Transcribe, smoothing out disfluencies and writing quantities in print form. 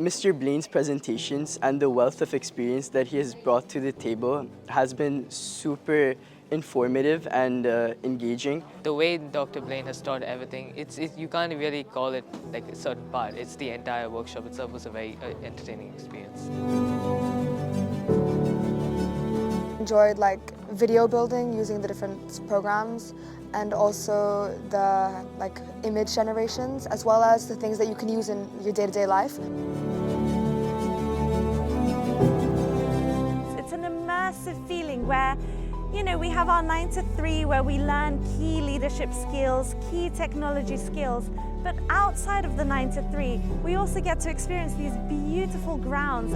Mr. Blaine's presentations and the wealth of experience that he has brought to the table has been super informative and engaging. The way Dr. Blaine has taught everything, you can't really call it like a certain part. It's the entire workshop itself was a very entertaining experience. Enjoyed like video building using the different programs, and also the like image generations, as well as the things that you can use in your day-to-day life. It's an immersive feeling where, you know, we have our 9 to 3 where we learn key leadership skills, key technology skills, but outside of the 9 to 3, we also get to experience these beautiful grounds.